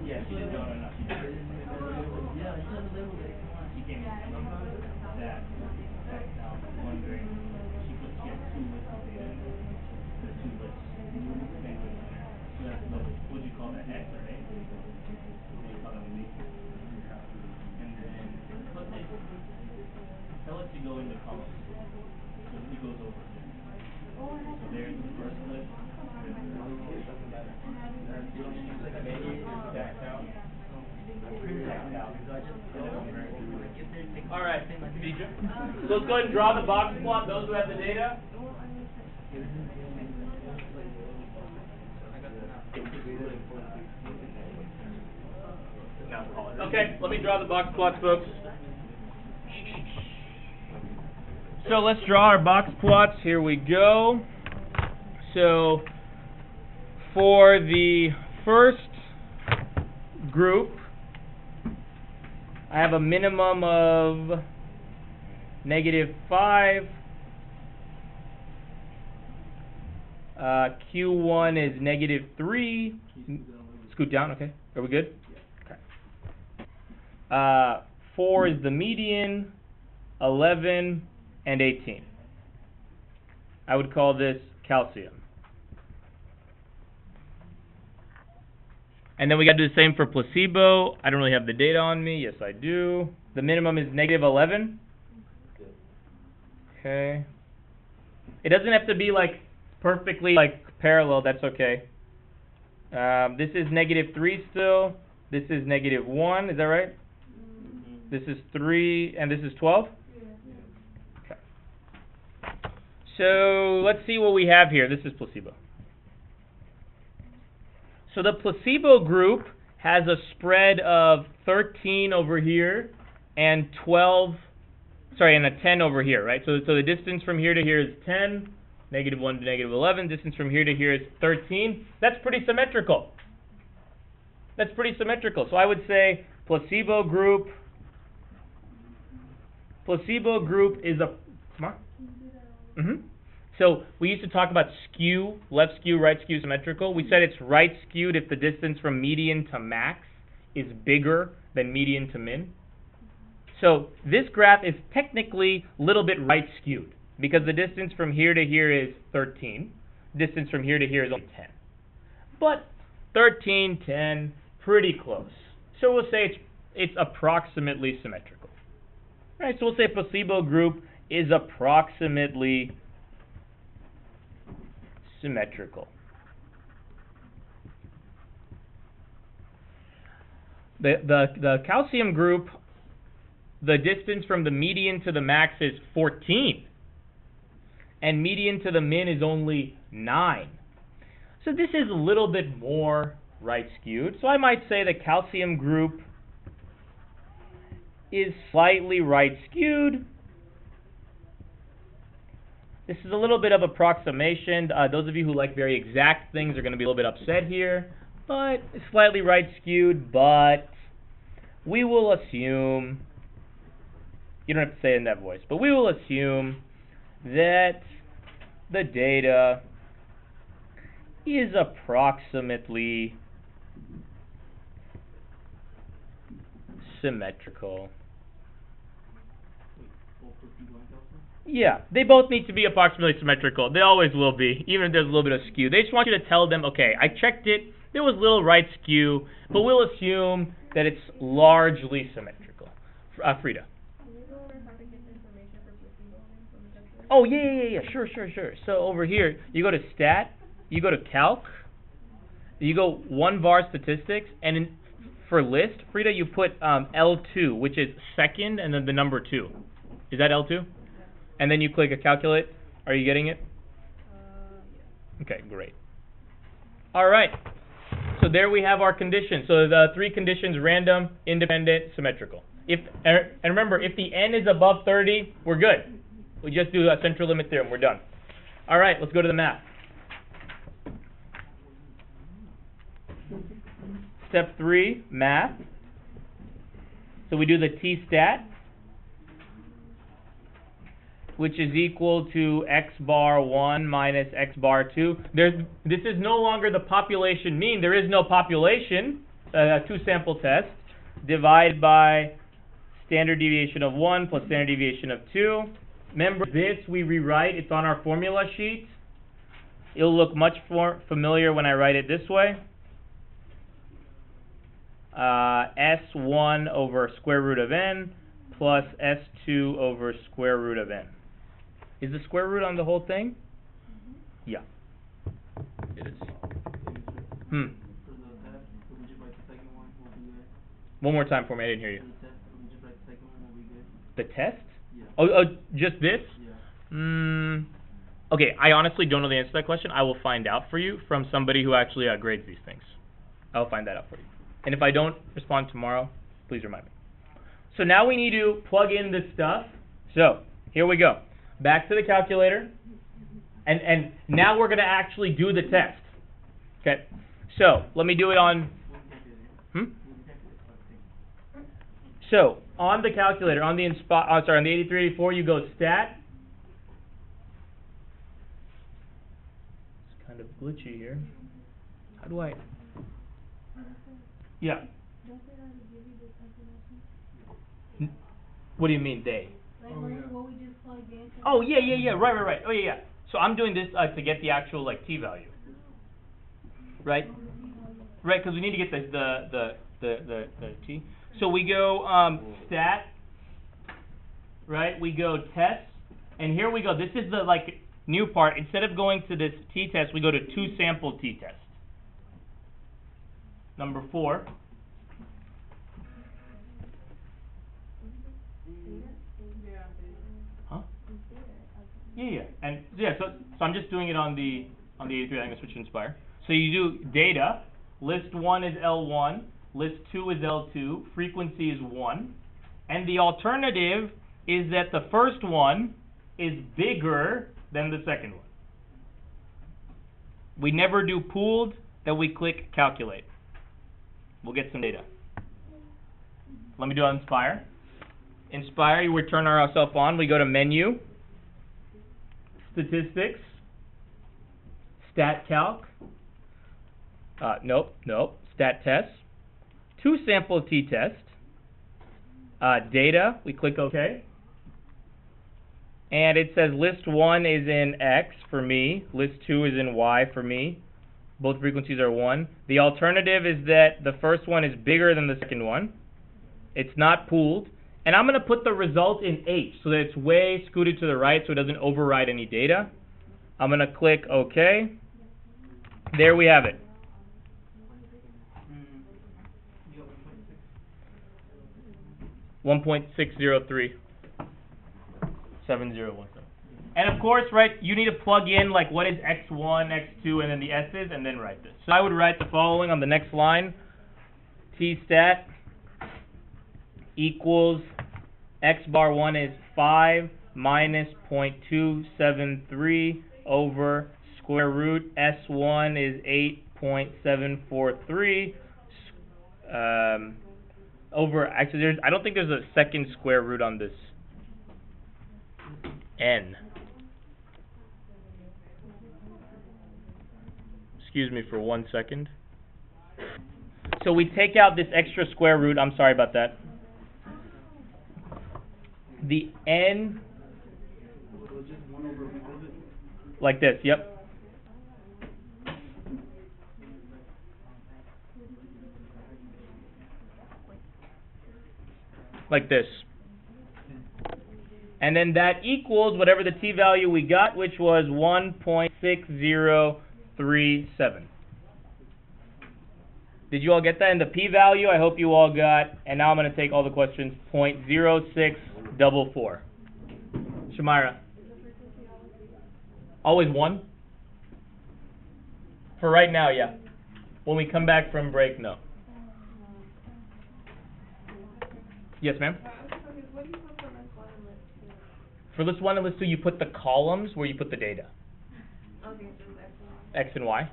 Yeah, she didn't know enough. She came in that wondering, she had two lists of data, the two lists, banquet winner. So that's what would you call that, X or A? What do you call that one? And then, let's say, tell it to go into columns. So it goes over here. So there's the first list. All right, so let's go ahead and draw the box plot, those who have the data. Okay, let me draw the box plots, folks. So let's draw our box plots. Here we go. So for the first group, I have a minimum of -5. Q1 is -3. Scoot down, okay. Are we good? Okay. 4 is the median, 11, and 18. I would call this calcium. And then we got to do the same for placebo. I don't really have the data on me. Yes, I do. The minimum is -11. Okay. It doesn't have to be like perfectly like parallel. That's okay. This is -3 still. This is -1. Is that right? Mm-hmm. This is 3, and this is 12. Okay. So let's see what we have here. This is placebo. So the placebo group has a spread of 13 over here and 12, sorry, and a 10 over here, right? So the distance from here to here is 10, -1 to -11. Distance from here to here is 13. That's pretty symmetrical. That's pretty symmetrical. So I would say placebo group is a, come on. Mm-hmm. So we used to talk about skew, left skew, right skew symmetrical. We said it's right skewed if the distance from median to max is bigger than median to min. So this graph is technically a little bit right skewed because the distance from here to here is 13. Distance from here to here is only 10. But 13, 10, pretty close. So we'll say it's approximately symmetrical. Right, so we'll say placebo group is approximately symmetrical. The calcium group, the distance from the median to the max is 14. And median to the min is only 9. So this is a little bit more right skewed. So I might say the calcium group is slightly right skewed. This is a little bit of approximation. Those of you who like very exact things are going to be a little bit upset here, but it's slightly right skewed, but we will assume, you don't have to say it in that voice, but we will assume that the data is approximately symmetrical. Yeah, they both need to be approximately symmetrical. They always will be, even if there's a little bit of skew. They just want you to tell them, okay, I checked it, there was a little right skew, but we'll assume that it's largely symmetrical. Frida. Can you go over how to get the information for placebo from the calculator? Oh, yeah. Sure. So over here, you go to stat, you go to calc, you go 1 var statistics, and for list, Frida, you put L2, which is second, and then the number 2. Is that L2? And then you click a calculate. Are you getting it? Yeah. Okay, great. All right. So there we have our conditions. So the 3 conditions: random, independent, symmetrical. And remember, if the n is above 30, we're good. We just do a central limit theorem. We're done. All right, let's go to the math. Step 3, math. So we do the t-stat. which is equal to x bar 1 minus x bar 2. This is no longer the population mean. There is no population, two-sample test. Divide by standard deviation of 1 plus standard deviation of 2. Remember, this we rewrite. It's on our formula sheet. It'll look much more familiar when I write it this way. S1 over square root of n plus S2 over square root of n. Is the square root on the whole thing? Yeah. It is. One more time for me, I didn't hear you. The test? Oh, just this? Okay, I honestly don't know the answer to that question. I will find out for you from somebody who actually grades these things. I'll find that out for you. And if I don't respond tomorrow, please remind me. So now we need to plug in this stuff. So, here we go. Back to the calculator. And now we're going to actually do the test. Okay. So, let me do it on... So, on the calculator, on the on the 8384, you go stat. It's kind of glitchy here. How do I... Yeah. What do you mean, they? Like what we just plugged in. Oh, yeah. Right. Oh, yeah. So I'm doing this to get the actual, like, t value. Right? Right, because we need to get the t. So we go stat, right? We go test, and here we go. This is the, like, new part. Instead of going to this t-test, we go to two-sample t-test. Number 4. Huh? Yeah. And yeah, so I'm just doing it on the 83. I'm gonna switch to Inspire. So you do data. List 1 is L1. List 2 is L2. Frequency is 1. And the alternative is that the first one is bigger than the second one. We never do pooled, then we click calculate. We'll get some data. Let me do it on Inspire. Inspire, you return ourselves on. We go to menu, statistics, stat calc. Nope. Stat test. Two-sample t-test. Data, we click OK. And it says list 1 is in X for me. List 2 is in Y for me. Both frequencies are 1. The alternative is that the first one is bigger than the second one. It's not pooled. And I'm going to put the result in H so that it's way scooted to the right so it doesn't override any data. I'm going to click OK. There we have it. .603. 7017. And of course, right, you need to plug in like what is x1, x2, and then the s's, and then write this. So I would write the following on the next line. T-stat equals x bar 1 is 5 minus 0.273 over square root S1 is 8.743 over, actually, I don't think there's a second square root on this n. Excuse me for 1 second. So we take out this extra square root. I'm sorry about that. The n, like this, yep. Like this. And then that equals whatever the t-value we got, which was 1.6037. Did you all get that? And the p-value, I hope you all got. And now I'm going to take all the questions. 0.0644. Shamira. Always 1? For right now, yeah. When we come back from break, no. Yes, ma'am? What do you put for list 1 and list 2? For list 1 and list 2, you put the columns where you put the data. Okay, so it's X and Y.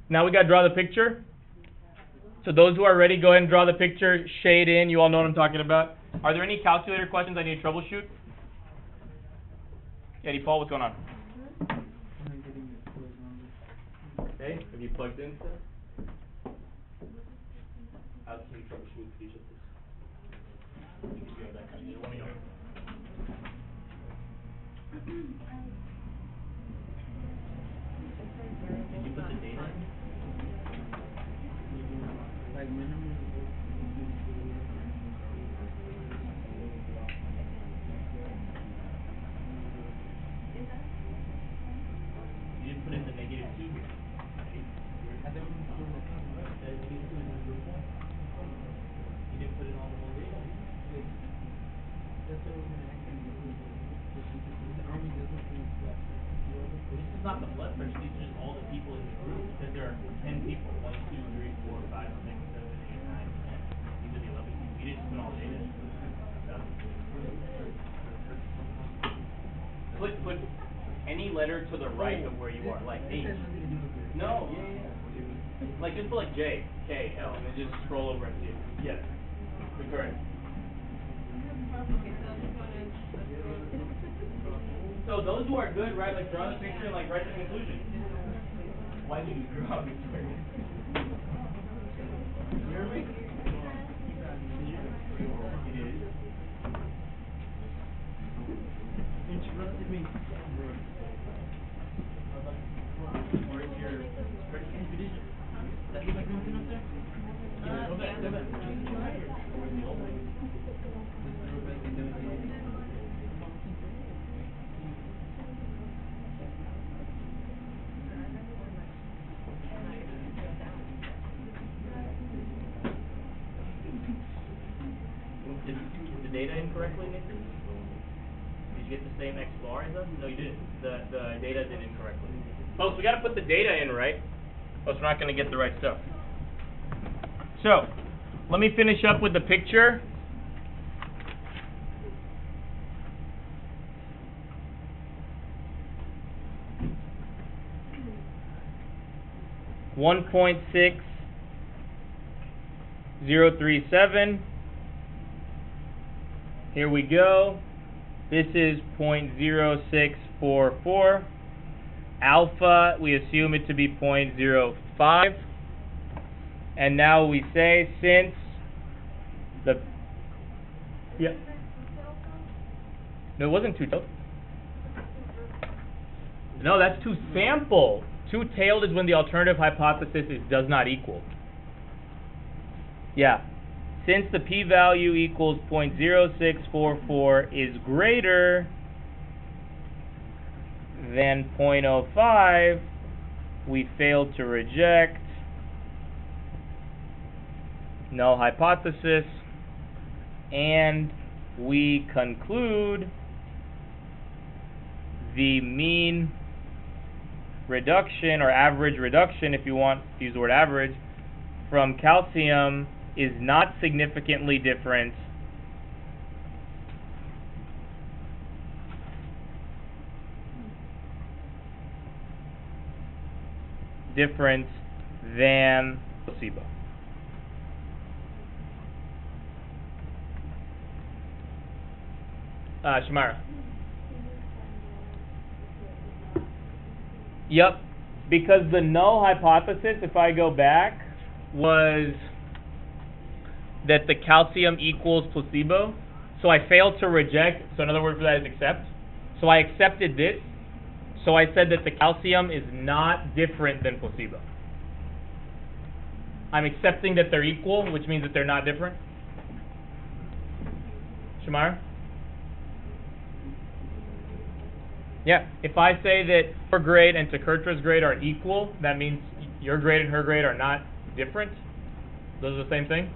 Now we got to draw the picture. So those who are ready, go ahead and draw the picture, shade in. You all know what I'm talking about. Are there any calculator questions I need to troubleshoot? Eddie Paul, what's going on? Okay, have you plugged in stuff? How can you troubleshoot each of this? If you have that kind of, let me know. Did you put the data in? Like minimum. You didn't put in the -2 here. I don't know. The -2 is number 1. You didn't put in all the whole data. That's what we're gonna actually do. The army doesn't think flat. This is not the blood pressure, these are just all the people in the group, because there are 10 people, 1, 2, 3, 4, 5, 6, 7, 8, 9, 10. These are the 11 people, you didn't put all the data in. Put any letter to the right of where you are, like H. No, like just put like J, K, L, and then just scroll over and see it. Yes, correct. So those who are good, right, like draw the picture and like write the conclusion. Why did you draw the picture? You hear me? It is. Interrupted me. Where's your expedition? That look like nothing up there? Yeah, go back, go back. Where's the old one? Is the data incorrectly, Nathan? Did you get the same X bar as us? No, you didn't. The data did incorrectly. Folks, we gotta put the data in right, or else we're not gonna get the right stuff. So, let me finish up with the picture. .6037. Here we go. This is 0.0644. Alpha, we assume it to be 0.05. And now we say since the... Yeah. No, it wasn't two-tailed. No, that's two-sample. Two-tailed is when the alternative hypothesis does not equal. Yeah. Since the p-value equals 0.0644 is greater than 0.05, we failed to reject null hypothesis, and we conclude the mean reduction, or average reduction if you want to use the word average, from calcium is not significantly different than placebo. Shamara. Yep, because the null hypothesis, if I go back, was that the calcium equals placebo. So I failed to reject, so another word for that is accept. So I accepted this. So I said that the calcium is not different than placebo. I'm accepting that they're equal, which means that they're not different. Shamar? Yeah, if I say that her grade and Takurtra's grade are equal, that means your grade and her grade are not different. Those are the same thing.